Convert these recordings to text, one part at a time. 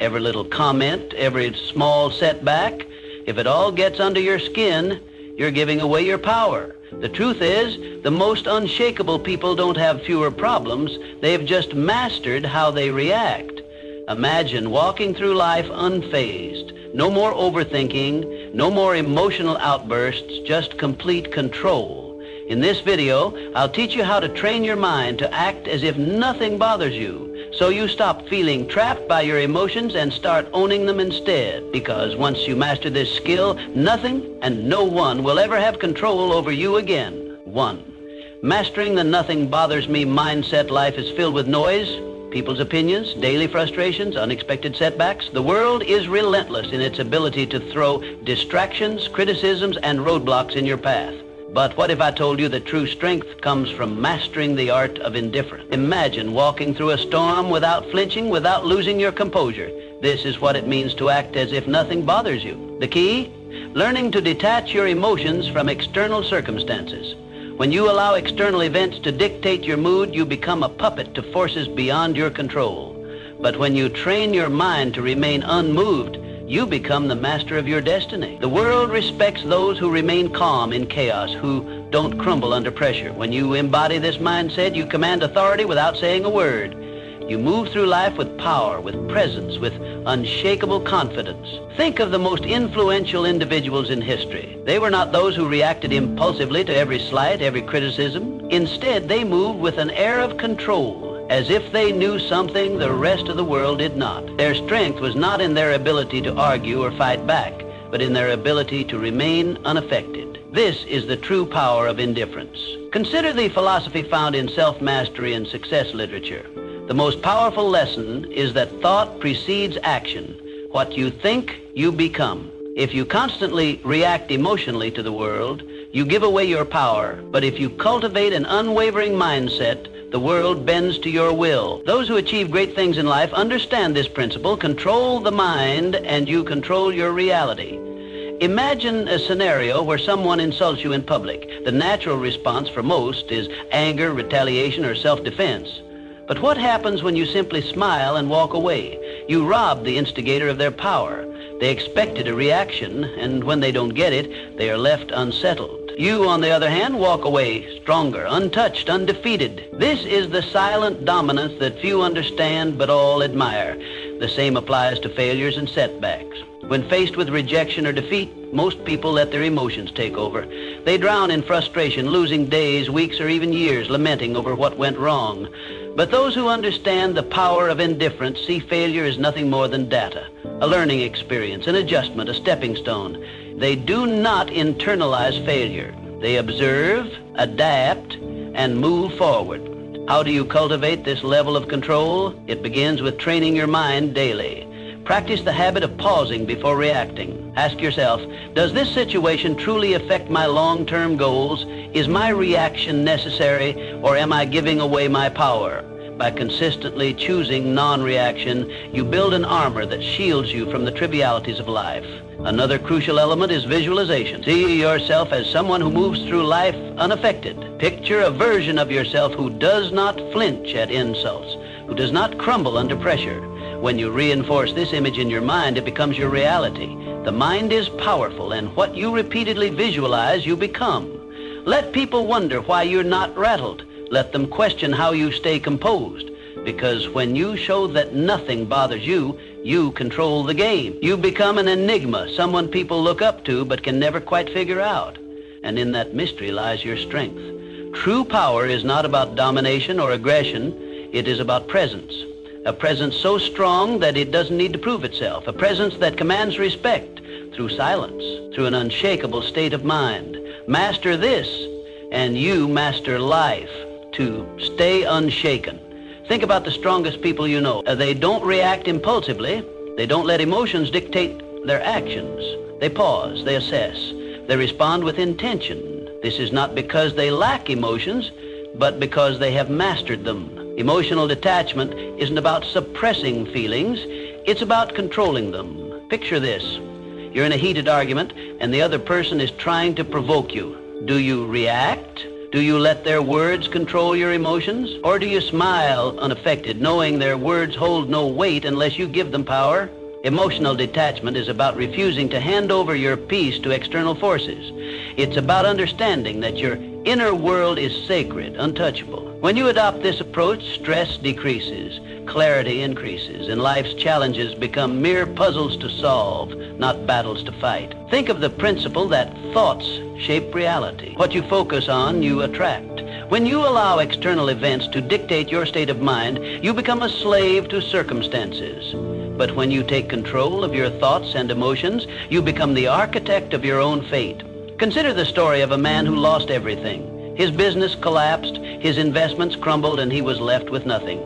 Every little comment, every small setback, if it all gets under your skin, you're giving away your power. The truth is, the most unshakable people don't have fewer problems. They've just mastered how they react. Imagine walking through life unfazed. No more overthinking, no more emotional outbursts, just complete control. In this video, I'll teach you how to train your mind to act as if nothing bothers you, so you stop feeling trapped by your emotions and start owning them instead. Because once you master this skill, nothing and no one will ever have control over you again. 1. Mastering the nothing bothers me mindset. Life is filled with noise, people's opinions, daily frustrations, unexpected setbacks. The world is relentless in its ability to throw distractions, criticisms, and roadblocks in your path. But what if I told you that true strength comes from mastering the art of indifference? Imagine walking through a storm without flinching, without losing your composure. This is what it means to act as if nothing bothers you. The key? Learning to detach your emotions from external circumstances. When you allow external events to dictate your mood, you become a puppet to forces beyond your control. But when you train your mind to remain unmoved, you become the master of your destiny. The world respects those who remain calm in chaos, who don't crumble under pressure. When you embody this mindset, you command authority without saying a word. You move through life with power, with presence, with unshakable confidence. Think of the most influential individuals in history. They were not those who reacted impulsively to every slight, every criticism. Instead, they moved with an air of control, as if they knew something the rest of the world did not. Their strength was not in their ability to argue or fight back, but in their ability to remain unaffected. This is the true power of indifference. Consider the philosophy found in self-mastery and success literature. The most powerful lesson is that thought precedes action. What you think, you become. If you constantly react emotionally to the world, you give away your power. But if you cultivate an unwavering mindset, the world bends to your will. Those who achieve great things in life understand this principle. Control the mind and you control your reality. Imagine a scenario where someone insults you in public. The natural response for most is anger, retaliation, or self-defense. But what happens when you simply smile and walk away? You rob the instigator of their power. They expected a reaction, and when they don't get it, they are left unsettled. You, on the other hand, walk away stronger, untouched, undefeated. This is the silent dominance that few understand but all admire. The same applies to failures and setbacks. When faced with rejection or defeat, most people let their emotions take over. They drown in frustration, losing days, weeks, or even years lamenting over what went wrong. But those who understand the power of indifference see failure as nothing more than data, a learning experience, an adjustment, a stepping stone. They do not internalize failure. They observe, adapt, and move forward. How do you cultivate this level of control? It begins with training your mind daily. Practice the habit of pausing before reacting. Ask yourself, does this situation truly affect my long-term goals? Is my reaction necessary, or am I giving away my power? By consistently choosing non-reaction, you build an armor that shields you from the trivialities of life. Another crucial element is visualization. See yourself as someone who moves through life unaffected. Picture a version of yourself who does not flinch at insults, who does not crumble under pressure. When you reinforce this image in your mind, it becomes your reality. The mind is powerful, and what you repeatedly visualize, you become. Let people wonder why you're not rattled. Let them question how you stay composed. Because when you show that nothing bothers you, you control the game. You become an enigma, someone people look up to but can never quite figure out. And in that mystery lies your strength. True power is not about domination or aggression. It is about presence. A presence so strong that it doesn't need to prove itself. A presence that commands respect through silence, through an unshakable state of mind. Master this, and you master life. To stay unshaken. Think about the strongest people you know. They don't react impulsively. They don't let emotions dictate their actions. They pause, they assess, they respond with intention. This is not because they lack emotions, but because they have mastered them. Emotional detachment isn't about suppressing feelings, it's about controlling them. Picture this. You're in a heated argument and the other person is trying to provoke you. Do you react Do you let their words control your emotions? Or do you smile unaffected, knowing their words hold no weight unless you give them power? Emotional detachment is about refusing to hand over your peace to external forces. It's about understanding that your inner world is sacred, untouchable. When you adopt this approach, stress decreases, clarity increases, and life's challenges become mere puzzles to solve, not battles to fight. Think of the principle that thoughts shape reality. What you focus on, you attract. When you allow external events to dictate your state of mind, you become a slave to circumstances. But when you take control of your thoughts and emotions, you become the architect of your own fate. Consider the story of a man who lost everything. His business collapsed, his investments crumbled, and he was left with nothing.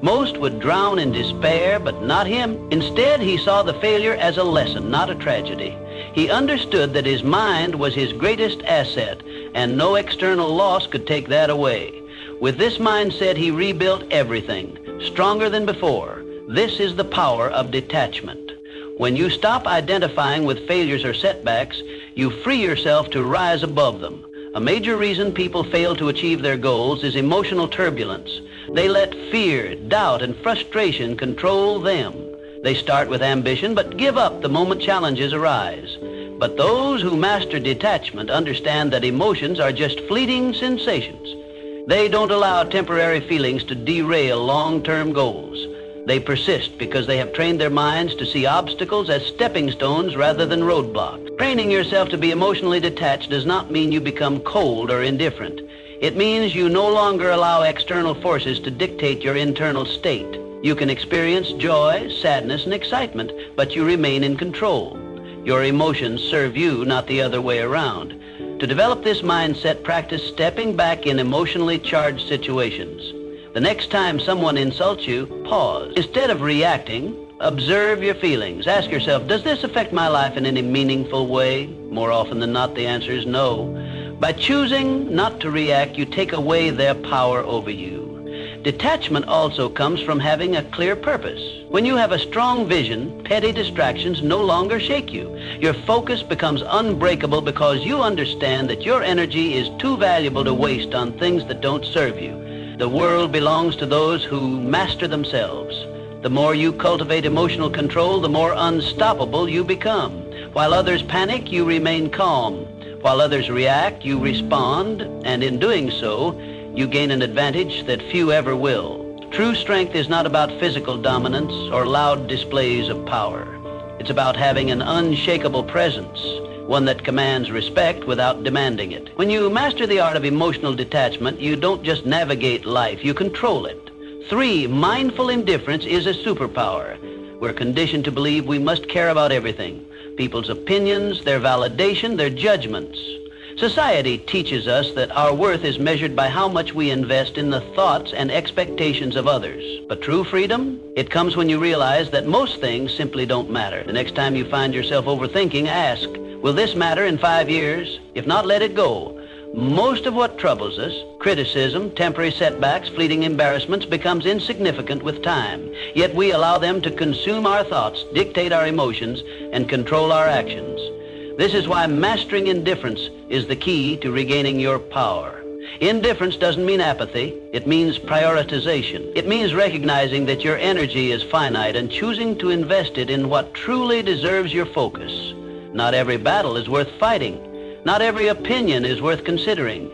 Most would drown in despair, but not him. Instead, he saw the failure as a lesson, not a tragedy. He understood that his mind was his greatest asset, and no external loss could take that away. With this mindset, he rebuilt everything, stronger than before. This is the power of detachment. When you stop identifying with failures or setbacks, you free yourself to rise above them. A major reason people fail to achieve their goals is emotional turbulence. They let fear, doubt, and frustration control them. They start with ambition, but give up the moment challenges arise. But those who master detachment understand that emotions are just fleeting sensations. They don't allow temporary feelings to derail long-term goals. They persist because they have trained their minds to see obstacles as stepping stones rather than roadblocks. Training yourself to be emotionally detached does not mean you become cold or indifferent. It means you no longer allow external forces to dictate your internal state. You can experience joy, sadness, and excitement, but you remain in control. Your emotions serve you, not the other way around. To develop this mindset, practice stepping back in emotionally charged situations. The next time someone insults you, pause. Instead of reacting, observe your feelings. Ask yourself, does this affect my life in any meaningful way? More often than not, the answer is no. By choosing not to react, you take away their power over you. Detachment also comes from having a clear purpose. When you have a strong vision, petty distractions no longer shake you. Your focus becomes unbreakable because you understand that your energy is too valuable to waste on things that don't serve you. The world belongs to those who master themselves. The more you cultivate emotional control, the more unstoppable you become. While others panic, you remain calm. While others react, you respond, and in doing so, you gain an advantage that few ever will. True strength is not about physical dominance or loud displays of power. It's about having an unshakable presence, one that commands respect without demanding it. When you master the art of emotional detachment, you don't just navigate life, you control it. 3, mindful indifference is a superpower. We're conditioned to believe we must care about everything. People's opinions, their validation, their judgments. Society teaches us that our worth is measured by how much we invest in the thoughts and expectations of others. But true freedom, it comes when you realize that most things simply don't matter. The next time you find yourself overthinking, ask, will this matter in 5 years? If not, let it go. Most of what troubles us, criticism, temporary setbacks, fleeting embarrassments, becomes insignificant with time. Yet we allow them to consume our thoughts, dictate our emotions, and control our actions. This is why mastering indifference is the key to regaining your power. Indifference doesn't mean apathy. It means prioritization. It means recognizing that your energy is finite and choosing to invest it in what truly deserves your focus. Not every battle is worth fighting. Not every opinion is worth considering.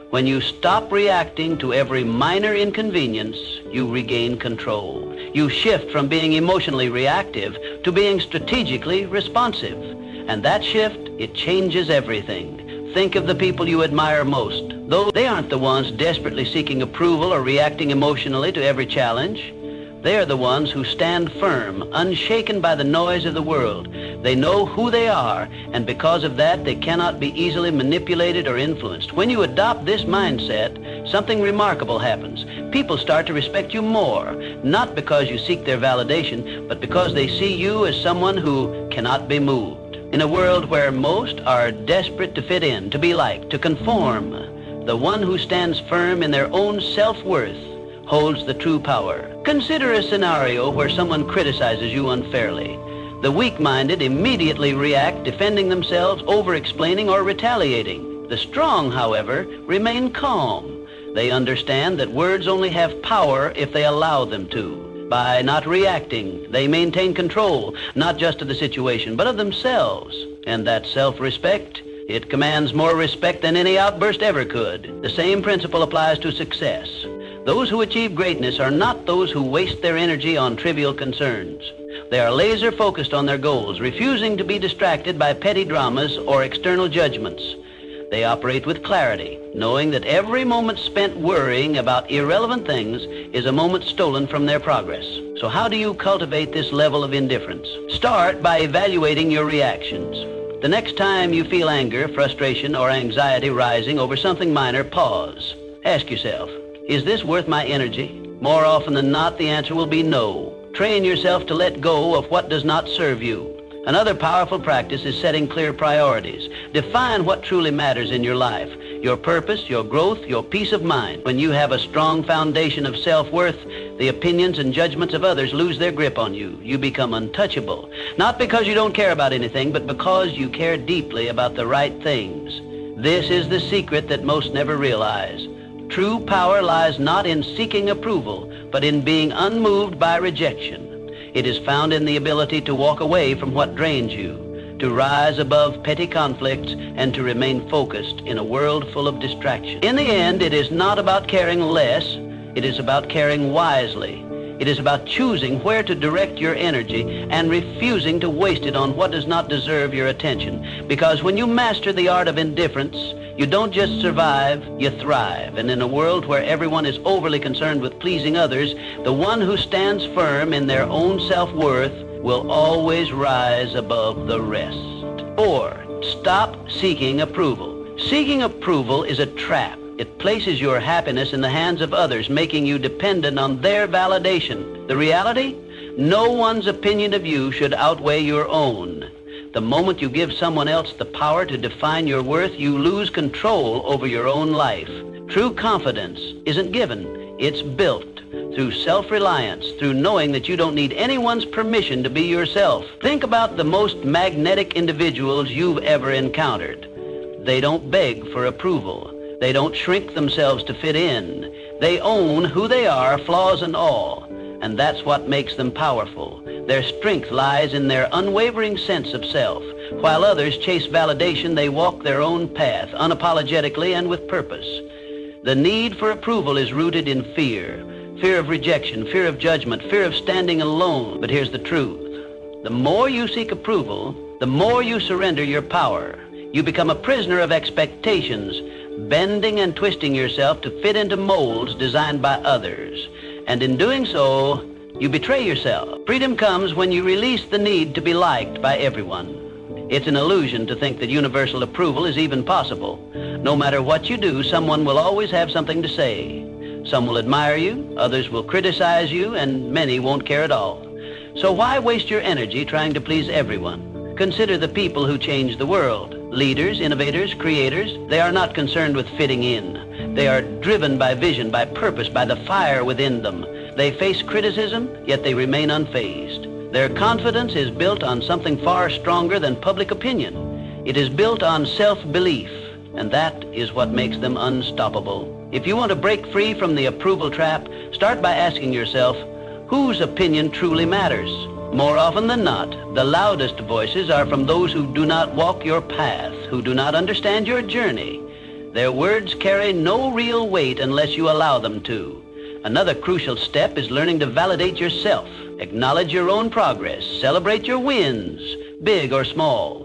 When you stop reacting to every minor inconvenience, you regain control. You shift from being emotionally reactive to being strategically responsive. And that shift, it changes everything. Think of the people you admire most. Though they aren't the ones desperately seeking approval or reacting emotionally to every challenge. They are the ones who stand firm, unshaken by the noise of the world. They know who they are, and because of that, they cannot be easily manipulated or influenced. When you adopt this mindset, something remarkable happens. People start to respect you more, not because you seek their validation, but because they see you as someone who cannot be moved. In a world where most are desperate to fit in, to be liked, to conform, the one who stands firm in their own self-worth holds the true power. Consider a scenario where someone criticizes you unfairly. The weak-minded immediately react, defending themselves, over-explaining, or retaliating. The strong, however, remain calm. They understand that words only have power if they allow them to. By not reacting, they maintain control, not just of the situation, but of themselves. And that self-respect, it commands more respect than any outburst ever could. The same principle applies to success. Those who achieve greatness are not those who waste their energy on trivial concerns. They are laser-focused on their goals, refusing to be distracted by petty dramas or external judgments. They operate with clarity, knowing that every moment spent worrying about irrelevant things is a moment stolen from their progress. So how do you cultivate this level of indifference? Start by evaluating your reactions. The next time you feel anger, frustration, or anxiety rising over something minor, pause. Ask yourself, is this worth my energy? More often than not, the answer will be no. Train yourself to let go of what does not serve you. Another powerful practice is setting clear priorities. Define what truly matters in your life, your purpose, your growth, your peace of mind. When you have a strong foundation of self-worth, the opinions and judgments of others lose their grip on you. You become untouchable, not because you don't care about anything, but because you care deeply about the right things. This is the secret that most never realize. True power lies not in seeking approval, but in being unmoved by rejection. It is found in the ability to walk away from what drains you, to rise above petty conflicts, and to remain focused in a world full of distraction. In the end, it is not about caring less, it is about caring wisely. It is about choosing where to direct your energy and refusing to waste it on what does not deserve your attention. Because when you master the art of indifference, you don't just survive, you thrive. And in a world where everyone is overly concerned with pleasing others, the one who stands firm in their own self-worth will always rise above the rest. 4, stop seeking approval. Seeking approval is a trap. It places your happiness in the hands of others, making you dependent on their validation. The reality? No one's opinion of you should outweigh your own. The moment you give someone else the power to define your worth, you lose control over your own life. True confidence isn't given, it's built through self-reliance, through knowing that you don't need anyone's permission to be yourself. Think about the most magnetic individuals you've ever encountered. They don't beg for approval. They don't shrink themselves to fit in. They own who they are, flaws and all. And that's what makes them powerful. Their strength lies in their unwavering sense of self. While others chase validation, they walk their own path, unapologetically and with purpose. The need for approval is rooted in fear. Fear of rejection, fear of judgment, fear of standing alone. But here's the truth. The more you seek approval, the more you surrender your power. You become a prisoner of expectations, bending and twisting yourself to fit into molds designed by others. And in doing so, you betray yourself. Freedom comes when you release the need to be liked by everyone. It's an illusion to think that universal approval is even possible. No matter what you do, someone will always have something to say. Some will admire you, others will criticize you, and many won't care at all. So why waste your energy trying to please everyone? Consider the people who change the world. Leaders, innovators, creators, they are not concerned with fitting in. They are driven by vision, by purpose, by the fire within them. They face criticism, yet they remain unfazed. Their confidence is built on something far stronger than public opinion. It is built on self-belief, and that is what makes them unstoppable. If you want to break free from the approval trap, start by asking yourself, whose opinion truly matters? More often than not, the loudest voices are from those who do not walk your path, who do not understand your journey. Their words carry no real weight unless you allow them to. Another crucial step is learning to validate yourself. Acknowledge your own progress. Celebrate your wins, big or small.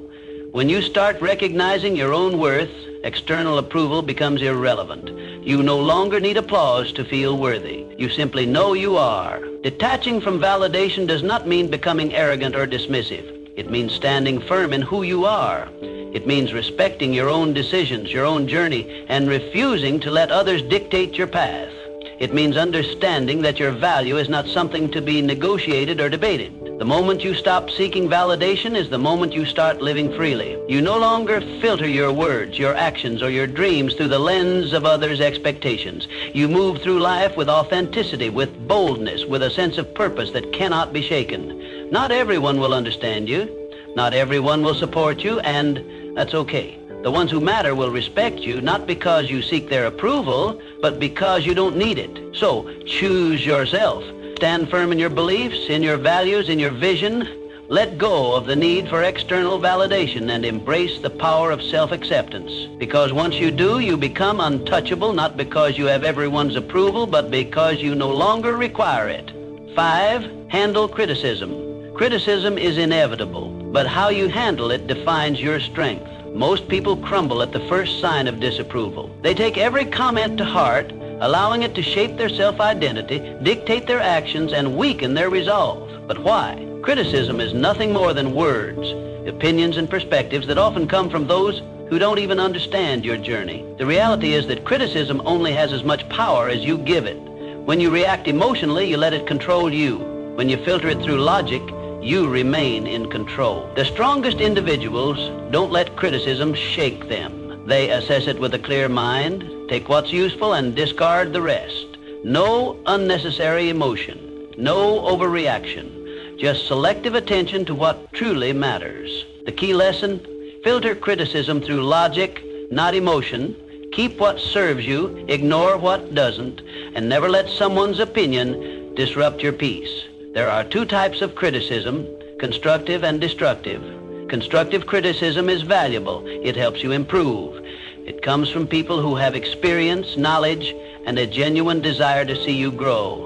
When you start recognizing your own worth, external approval becomes irrelevant. You no longer need applause to feel worthy. You simply know you are. Detaching from validation does not mean becoming arrogant or dismissive. It means standing firm in who you are. It means respecting your own decisions, your own journey, and refusing to let others dictate your path. It means understanding that your value is not something to be negotiated or debated. The moment you stop seeking validation is the moment you start living freely. You no longer filter your words, your actions, or your dreams through the lens of others' expectations. You move through life with authenticity, with boldness, with a sense of purpose that cannot be shaken. Not everyone will understand you. Not everyone will support you, and that's okay. The ones who matter will respect you, not because you seek their approval, but because you don't need it. So, choose yourself. Stand firm in your beliefs, in your values, in your vision. Let go of the need for external validation and embrace the power of self-acceptance. Because once you do, you become untouchable, not because you have everyone's approval, but because you no longer require it. 5, handle criticism. Criticism is inevitable, but how you handle it defines your strength. Most people crumble at the first sign of disapproval. They take every comment to heart, allowing it to shape their self-identity, dictate their actions, and weaken their resolve. But why? Criticism is nothing more than words, opinions, and perspectives that often come from those who don't even understand your journey. The reality is that criticism only has as much power as you give it. When you react emotionally, you let it control you. When you filter it through logic, you remain in control. The strongest individuals don't let criticism shake them. They assess it with a clear mind, take what's useful, and discard the rest. No unnecessary emotion, no overreaction, just selective attention to what truly matters. The key lesson: filter criticism through logic, not emotion. Keep what serves you, ignore what doesn't, and never let someone's opinion disrupt your peace. There are 2 types of criticism, constructive and destructive. Constructive criticism is valuable. It helps you improve. It comes from people who have experience, knowledge, and a genuine desire to see you grow.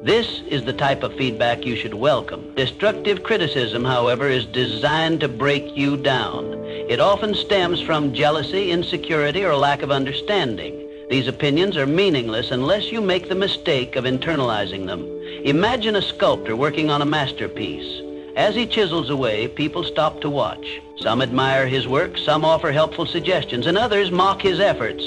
This is the type of feedback you should welcome. Destructive criticism, however, is designed to break you down. It often stems from jealousy, insecurity, or lack of understanding. These opinions are meaningless unless you make the mistake of internalizing them. Imagine a sculptor working on a masterpiece. As he chisels away, people stop to watch. Some admire his work, some offer helpful suggestions, and others mock his efforts.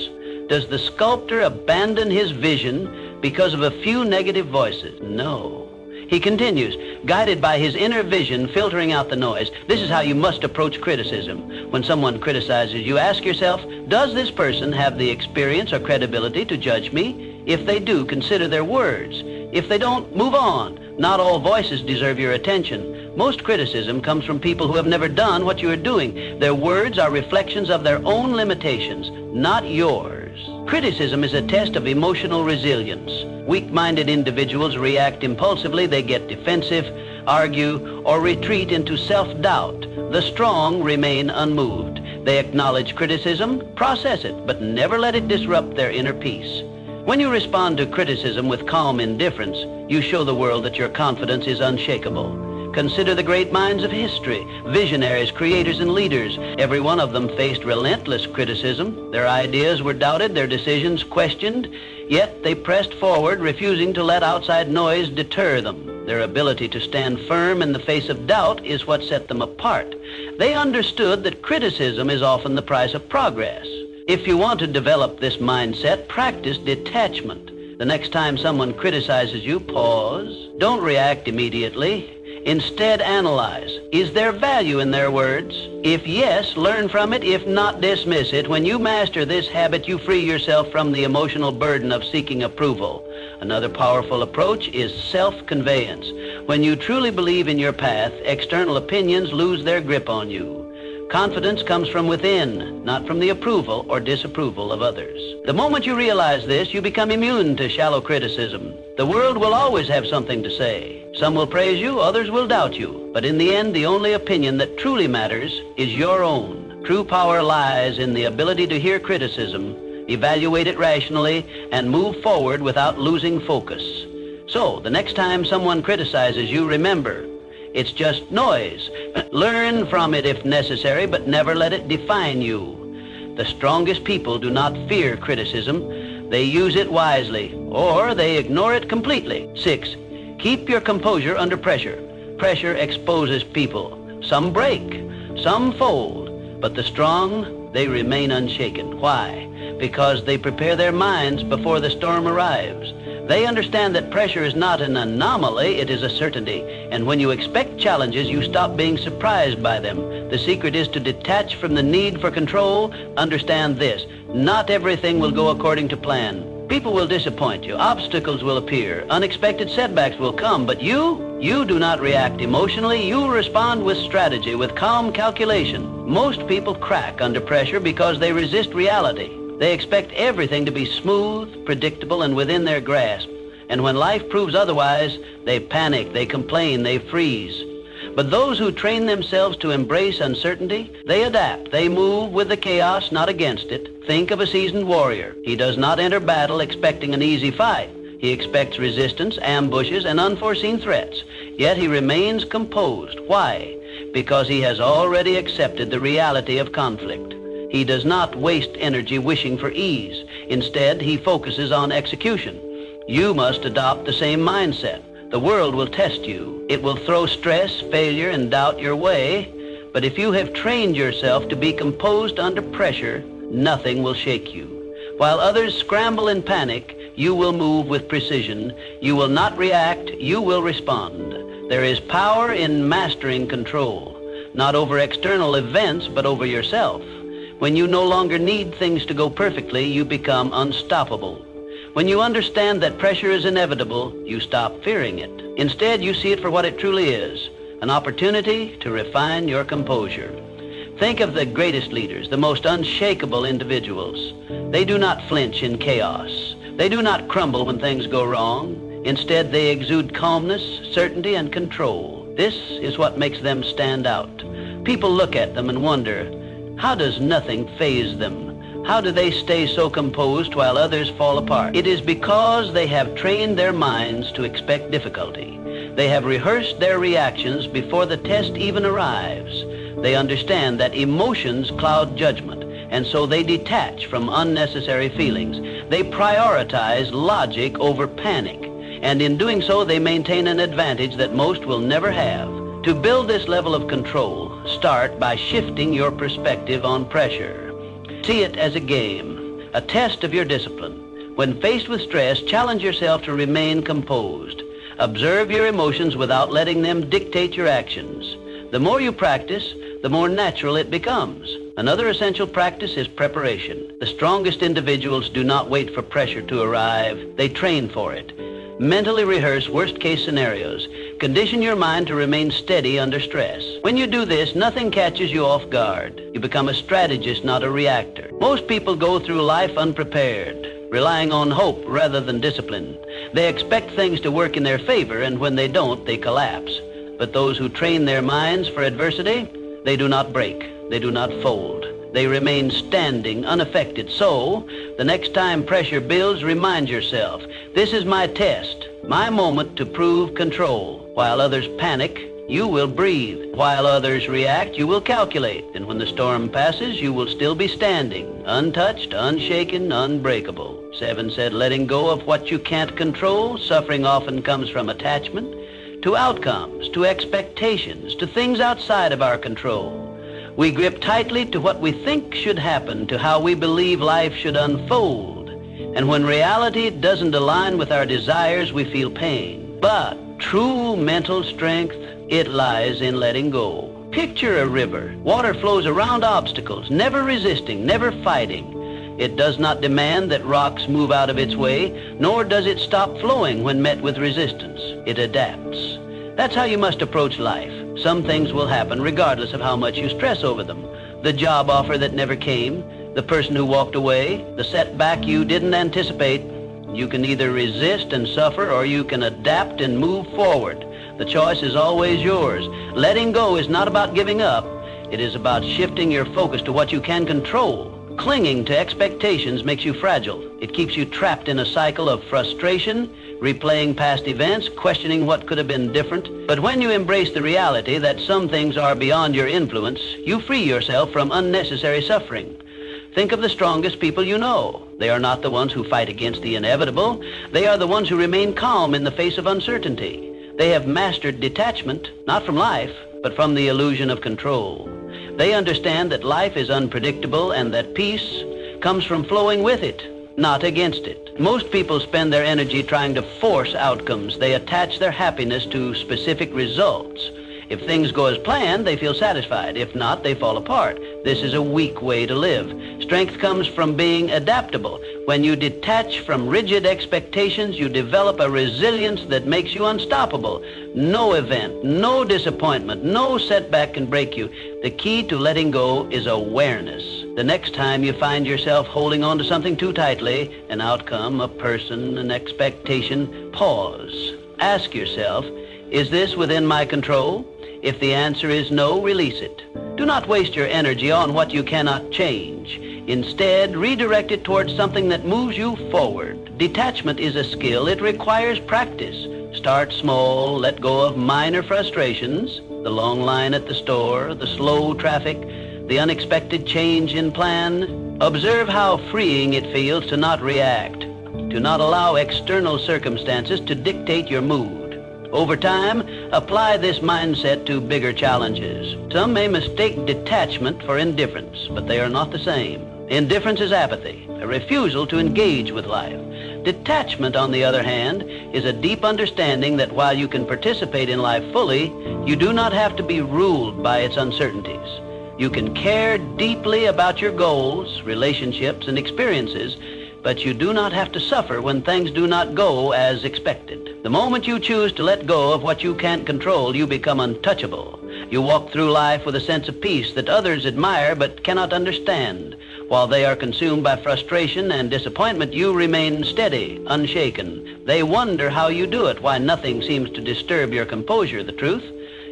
Does the sculptor abandon his vision because of a few negative voices? No. He continues, guided by his inner vision, filtering out the noise. This is how you must approach criticism. When someone criticizes you, ask yourself, does this person have the experience or credibility to judge me? If they do, consider their words. If they don't, move on. Not all voices deserve your attention. Most criticism comes from people who have never done what you are doing. Their words are reflections of their own limitations, not yours. Criticism is a test of emotional resilience. Weak-minded individuals react impulsively. They get defensive, argue, or retreat into self-doubt. The strong remain unmoved. They acknowledge criticism, process it, but never let it disrupt their inner peace. When you respond to criticism with calm indifference, you show the world that your confidence is unshakable. Consider the great minds of history, visionaries, creators, and leaders. Every one of them faced relentless criticism. Their ideas were doubted, their decisions questioned, yet they pressed forward, refusing to let outside noise deter them. Their ability to stand firm in the face of doubt is what set them apart. They understood that criticism is often the price of progress. If you want to develop this mindset, practice detachment. The next time someone criticizes you, pause. Don't react immediately. Instead, analyze. Is there value in their words? If yes, learn from it. If not, dismiss it. When you master this habit, you free yourself from the emotional burden of seeking approval. Another powerful approach is self-conveyance. When you truly believe in your path, external opinions lose their grip on you. Confidence comes from within, not from the approval or disapproval of others. The moment you realize this, you become immune to shallow criticism. The world will always have something to say. Some will praise you, others will doubt you. But in the end, the only opinion that truly matters is your own. True power lies in the ability to hear criticism, evaluate it rationally, and move forward without losing focus. So, the next time someone criticizes you, remember, it's just noise. Learn from it if necessary, but never let it define you. The strongest people do not fear criticism. They use it wisely, or they ignore it completely. 6, keep your composure under pressure. Pressure exposes people. Some break, some fold, but the strong, they remain unshaken. Why? Because they prepare their minds before the storm arrives. They understand that pressure is not an anomaly, it is a certainty. And when you expect challenges, you stop being surprised by them. The secret is to detach from the need for control. Understand this: not everything will go according to plan. People will disappoint you. Obstacles will appear. Unexpected setbacks will come. But you do not react emotionally. You respond with strategy, with calm calculation. Most people crack under pressure because they resist reality. They expect everything to be smooth, predictable, and within their grasp. And when life proves otherwise, they panic, they complain, they freeze. But those who train themselves to embrace uncertainty, they adapt. They move with the chaos, not against it. Think of a seasoned warrior. He does not enter battle expecting an easy fight. He expects resistance, ambushes, and unforeseen threats. Yet he remains composed. Why? Because he has already accepted the reality of conflict. He does not waste energy wishing for ease. Instead, he focuses on execution. You must adopt the same mindset. The world will test you. It will throw stress, failure, and doubt your way. But if you have trained yourself to be composed under pressure, nothing will shake you. While others scramble in panic, you will move with precision. You will not react, you will respond. There is power in mastering control, not over external events, but over yourself. When you no longer need things to go perfectly, you become unstoppable. When you understand that pressure is inevitable, you stop fearing it. Instead, you see it for what it truly is, an opportunity to refine your composure. Think of the greatest leaders, the most unshakable individuals. They do not flinch in chaos. They do not crumble when things go wrong. Instead, they exude calmness, certainty, and control. This is what makes them stand out. People look at them and wonder, how does nothing faze them? How do they stay so composed while others fall apart? It is because they have trained their minds to expect difficulty. They have rehearsed their reactions before the test even arrives. They understand that emotions cloud judgment, and so they detach from unnecessary feelings. They prioritize logic over panic, and in doing so, they maintain an advantage that most will never have. To build this level of control, start by shifting your perspective on pressure. See it as a game, a test of your discipline. When faced with stress, challenge yourself to remain composed. Observe your emotions without letting them dictate your actions. The more you practice, the more natural it becomes. Another essential practice is preparation. The strongest individuals do not wait for pressure to arrive. They train for it. Mentally rehearse worst-case scenarios. Condition your mind to remain steady under stress. When you do this, nothing catches you off guard. You become a strategist, not a reactor. Most people go through life unprepared, relying on hope rather than discipline. They expect things to work in their favor, and when they don't, they collapse. But those who train their minds for adversity, they do not break. They do not fold. They remain standing, unaffected. So, the next time pressure builds, remind yourself, this is my test, my moment to prove control. While others panic, you will breathe. While others react, you will calculate. And when the storm passes, you will still be standing, untouched, unshaken, unbreakable. 7 said, letting go of what you can't control. Suffering often comes from attachment to outcomes, to expectations, to things outside of our control. We grip tightly to what we think should happen, to how we believe life should unfold. And when reality doesn't align with our desires, we feel pain. But true mental strength, it lies in letting go. Picture a river. Water flows around obstacles, never resisting, never fighting. It does not demand that rocks move out of its way, nor does it stop flowing when met with resistance. It adapts. That's how you must approach life. Some things will happen regardless of how much you stress over them. The job offer that never came, the person who walked away, the setback you didn't anticipate. You can either resist and suffer, or you can adapt and move forward. The choice is always yours. Letting go is not about giving up. It is about shifting your focus to what you can control. Clinging to expectations makes you fragile. It keeps you trapped in a cycle of frustration, replaying past events, questioning what could have been different. But when you embrace the reality that some things are beyond your influence, you free yourself from unnecessary suffering. Think of the strongest people you know. They are not the ones who fight against the inevitable. They are the ones who remain calm in the face of uncertainty. They have mastered detachment, not from life, but from the illusion of control. They understand that life is unpredictable and that peace comes from flowing with it, not against it. Most people spend their energy trying to force outcomes. They attach their happiness to specific results. If things go as planned, they feel satisfied. If not, they fall apart. This is a weak way to live. Strength comes from being adaptable. When you detach from rigid expectations, you develop a resilience that makes you unstoppable. No event, no disappointment, no setback can break you. The key to letting go is awareness. The next time you find yourself holding on to something too tightly, an outcome, a person, an expectation, pause. Ask yourself, is this within my control? If the answer is no, release it. Do not waste your energy on what you cannot change. Instead, redirect it towards something that moves you forward. Detachment is a skill. It requires practice. Start small, let go of minor frustrations, the long line at the store, the slow traffic, the unexpected change in plan. Observe how freeing it feels to not react, to not allow external circumstances to dictate your mood. Over time, apply this mindset to bigger challenges. Some may mistake detachment for indifference, but they are not the same. Indifference is apathy, a refusal to engage with life. Detachment, on the other hand, is a deep understanding that while you can participate in life fully, you do not have to be ruled by its uncertainties. You can care deeply about your goals, relationships, and experiences, but you do not have to suffer when things do not go as expected. The moment you choose to let go of what you can't control, you become untouchable. You walk through life with a sense of peace that others admire but cannot understand. While they are consumed by frustration and disappointment, you remain steady, unshaken. They wonder how you do it, why nothing seems to disturb your composure. The truth?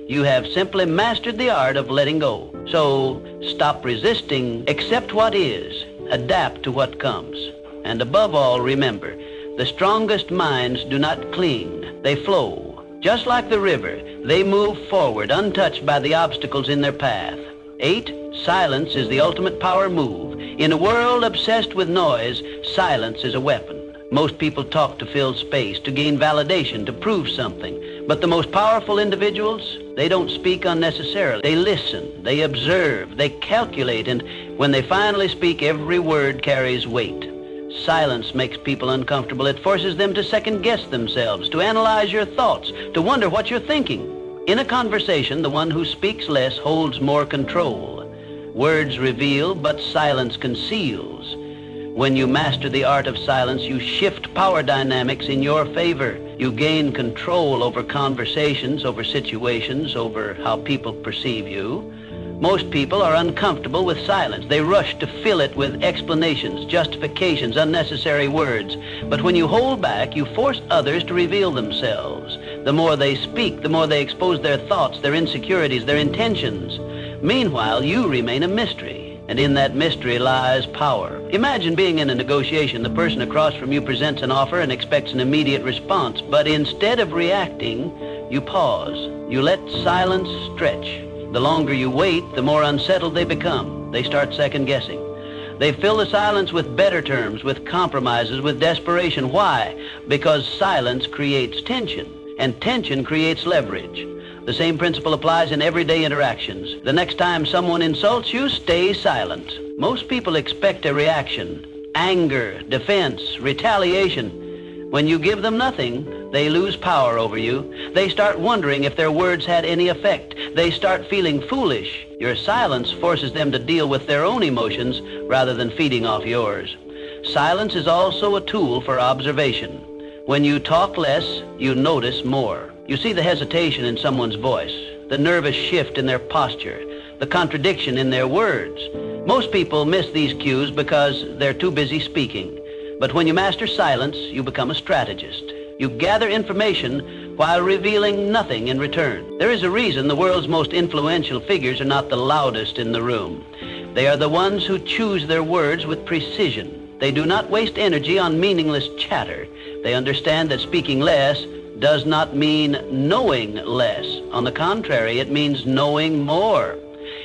You have simply mastered the art of letting go. So stop resisting, accept what is, adapt to what comes. And above all, remember, the strongest minds do not cling, they flow. Just like the river, they move forward, untouched by the obstacles in their path. 8, silence is the ultimate power move. In a world obsessed with noise, silence is a weapon. Most people talk to fill space, to gain validation, to prove something. But the most powerful individuals, they don't speak unnecessarily. They listen, they observe, they calculate, and when they finally speak, every word carries weight. Silence makes people uncomfortable. It forces them to second-guess themselves, to analyze your thoughts, to wonder what you're thinking. In a conversation, the one who speaks less holds more control. Words reveal, but silence conceals. When you master the art of silence, you shift power dynamics in your favor. You gain control over conversations, over situations, over how people perceive you. Most people are uncomfortable with silence. They rush to fill it with explanations, justifications, unnecessary words. But when you hold back, you force others to reveal themselves. The more they speak, the more they expose their thoughts, their insecurities, their intentions. Meanwhile, you remain a mystery, and in that mystery lies power. Imagine being in a negotiation. The person across from you presents an offer and expects an immediate response, but instead of reacting, you pause. You let silence stretch. The longer you wait, the more unsettled they become. They start second-guessing. They fill the silence with better terms, with compromises, with desperation. Why? Because silence creates tension, and tension creates leverage. The same principle applies in everyday interactions. The next time someone insults you, stay silent. Most people expect a reaction: anger, defense, retaliation. When you give them nothing, they lose power over you. They start wondering if their words had any effect. They start feeling foolish. Your silence forces them to deal with their own emotions rather than feeding off yours. Silence is also a tool for observation. When you talk less, you notice more. You see the hesitation in someone's voice, the nervous shift in their posture, the contradiction in their words. Most people miss these cues because they're too busy speaking. But when you master silence, you become a strategist. You gather information while revealing nothing in return. There is a reason the world's most influential figures are not the loudest in the room. They are the ones who choose their words with precision. They do not waste energy on meaningless chatter. They understand that speaking less does not mean knowing less. On the contrary, it means knowing more.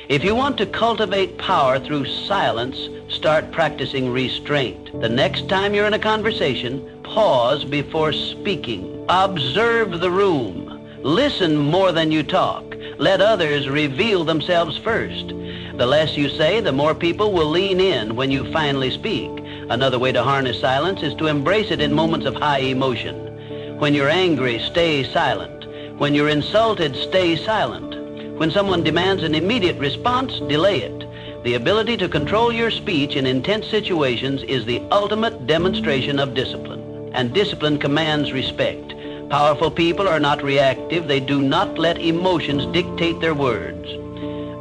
If you want to cultivate power through silence, start practicing restraint. The next time you're in a conversation, pause before speaking. Observe the room. Listen more than you talk. Let others reveal themselves first. The less you say, the more people will lean in when you finally speak. Another way to harness silence is to embrace it in moments of high emotion. When you're angry, stay silent. When you're insulted, stay silent. When someone demands an immediate response, delay it. The ability to control your speech in intense situations is the ultimate demonstration of discipline, and discipline commands respect. Powerful people are not reactive. They do not let emotions dictate their words.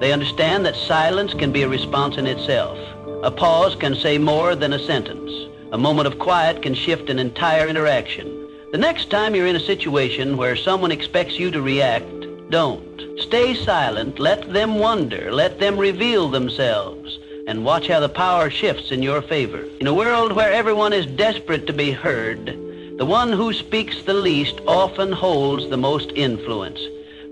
They understand that silence can be a response in itself. A pause can say more than a sentence. A moment of quiet can shift an entire interaction. The next time you're in a situation where someone expects you to react, don't. Stay silent, let them wonder, let them reveal themselves, and watch how the power shifts in your favor. In a world where everyone is desperate to be heard, the one who speaks the least often holds the most influence.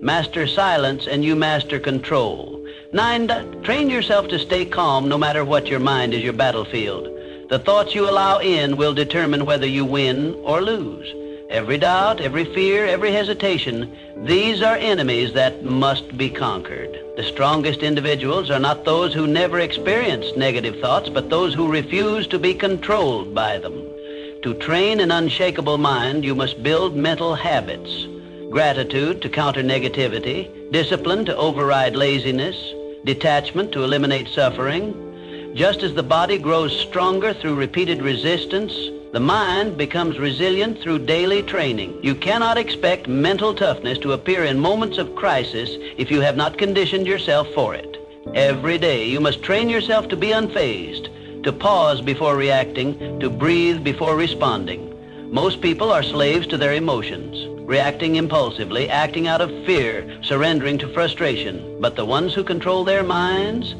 Master silence and you master control. 9, train yourself to stay calm no matter what your mind is your battlefield. The thoughts you allow in will determine whether you win or lose. Every doubt, every fear, every hesitation, these are enemies that must be conquered. The strongest individuals are not those who never experienced negative thoughts, but those who refuse to be controlled by them. To train an unshakable mind, you must build mental habits. Gratitude to counter negativity, discipline to override laziness, detachment to eliminate suffering. Just as the body grows stronger through repeated resistance, the mind becomes resilient through daily training. You cannot expect mental toughness to appear in moments of crisis if you have not conditioned yourself for it. Every day you must train yourself to be unfazed, to pause before reacting, to breathe before responding. Most people are slaves to their emotions, reacting impulsively, acting out of fear, surrendering to frustration. But the ones who control their minds,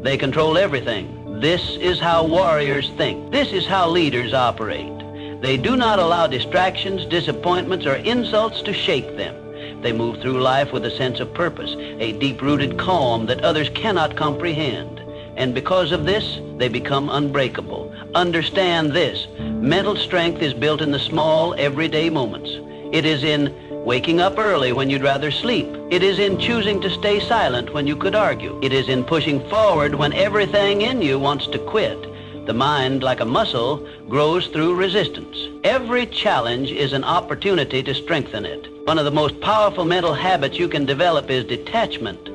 they control everything. This is how warriors think. This is how leaders operate. They do not allow distractions, disappointments, or insults to shake them. They move through life with a sense of purpose, a deep-rooted calm that others cannot comprehend. And because of this, they become unbreakable. Understand this: mental strength is built in the small, everyday moments. It is in waking up early when you'd rather sleep. It is in choosing to stay silent when you could argue. It is in pushing forward when everything in you wants to quit. The mind, like a muscle, grows through resistance. Every challenge is an opportunity to strengthen it. One of the most powerful mental habits you can develop is detachment.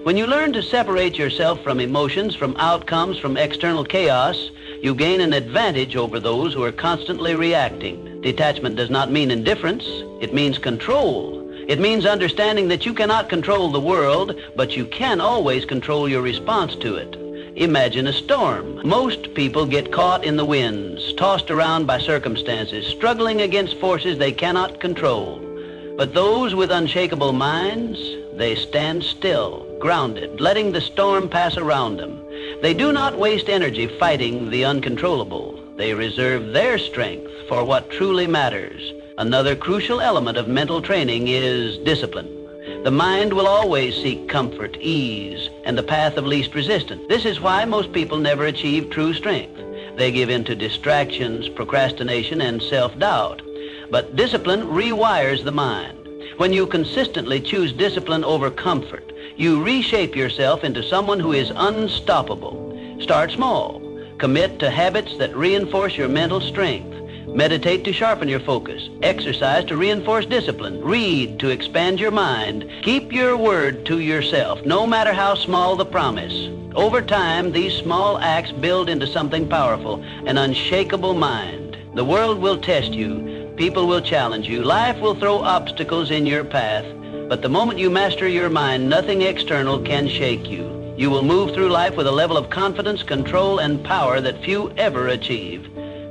When you learn to separate yourself from emotions, from outcomes, from external chaos, you gain an advantage over those who are constantly reacting. Detachment does not mean indifference. It means control. It means understanding that you cannot control the world, but you can always control your response to it. Imagine a storm. Most people get caught in the winds, tossed around by circumstances, struggling against forces they cannot control. But those with unshakable minds, they stand still, grounded, letting the storm pass around them. They do not waste energy fighting the uncontrollable. They reserve their strength for what truly matters. Another crucial element of mental training is discipline. The mind will always seek comfort, ease, and the path of least resistance. This is why most people never achieve true strength. They give in to distractions, procrastination, and self-doubt. But discipline rewires the mind. When you consistently choose discipline over comfort, you reshape yourself into someone who is unstoppable. Start small. Commit to habits that reinforce your mental strength. Meditate to sharpen your focus. Exercise to reinforce discipline. Read to expand your mind. Keep your word to yourself, no matter how small the promise. Over time, these small acts build into something powerful, an unshakable mind. The world will test you. People will challenge you. Life will throw obstacles in your path. But the moment you master your mind, nothing external can shake you. You will move through life with a level of confidence, control, and power that few ever achieve.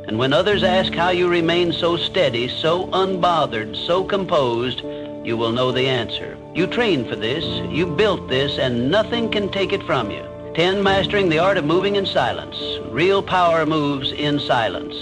And when others ask how you remain so steady, so unbothered, so composed, you will know the answer. You trained for this, you built this, and nothing can take it from you. 10, mastering the art of moving in silence. Real power moves in silence.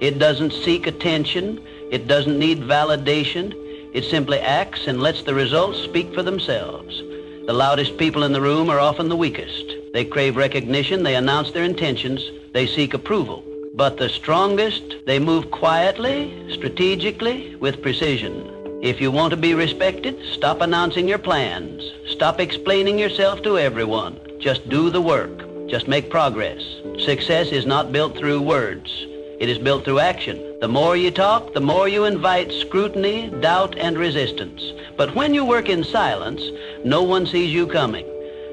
It doesn't seek attention. It doesn't need validation. It simply acts and lets the results speak for themselves. The loudest people in the room are often the weakest. They crave recognition. They announce their intentions. They seek approval. But the strongest, they move quietly, strategically, with precision. If you want to be respected, stop announcing your plans. Stop explaining yourself to everyone. Just do the work. Just make progress. Success is not built through words. It is built through action. The more you talk, the more you invite scrutiny, doubt, and resistance. But when you work in silence, no one sees you coming.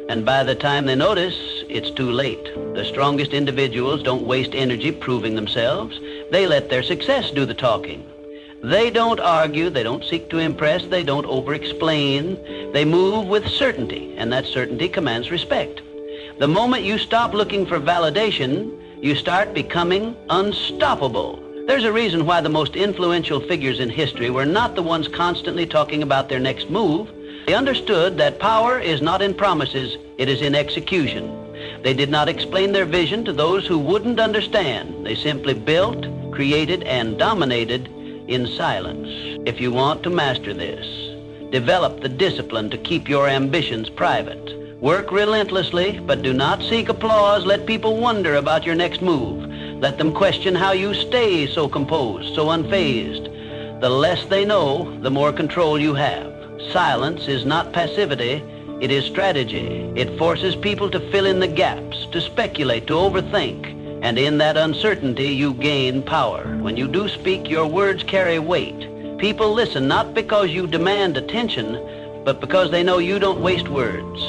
And by the time they notice, it's too late. The strongest individuals don't waste energy proving themselves. They let their success do the talking. They don't argue, they don't seek to impress, they don't over-explain. They move with certainty, and that certainty commands respect. The moment you stop looking for validation, you start becoming unstoppable. There's a reason why the most influential figures in history were not the ones constantly talking about their next move. They understood that power is not in promises, it is in execution. They did not explain their vision to those who wouldn't understand. They simply built, created, and dominated in silence. If you want to master this, develop the discipline to keep your ambitions private. Work relentlessly, but do not seek applause. Let people wonder about your next move. Let them question how you stay so composed, so unfazed. The less they know, the more control you have. Silence is not passivity, it is strategy. It forces people to fill in the gaps, to speculate, to overthink. And in that uncertainty, you gain power. When you do speak, your words carry weight. People listen not because you demand attention, but because they know you don't waste words.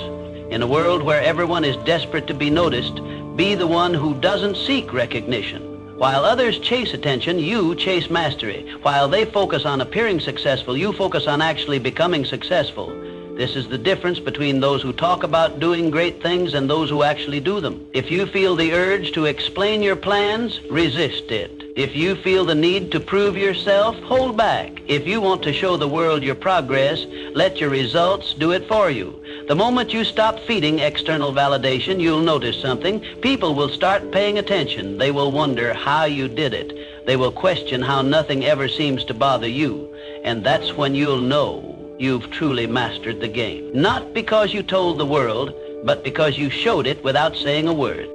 In a world where everyone is desperate to be noticed, be the one who doesn't seek recognition. While others chase attention, you chase mastery. While they focus on appearing successful, you focus on actually becoming successful. This is the difference between those who talk about doing great things and those who actually do them. If you feel the urge to explain your plans, resist it. If you feel the need to prove yourself, hold back. If you want to show the world your progress, let your results do it for you. The moment you stop feeding external validation, you'll notice something. People will start paying attention. They will wonder how you did it. They will question how nothing ever seems to bother you. And that's when you'll know you've truly mastered the game. Not because you told the world, but because you showed it without saying a word.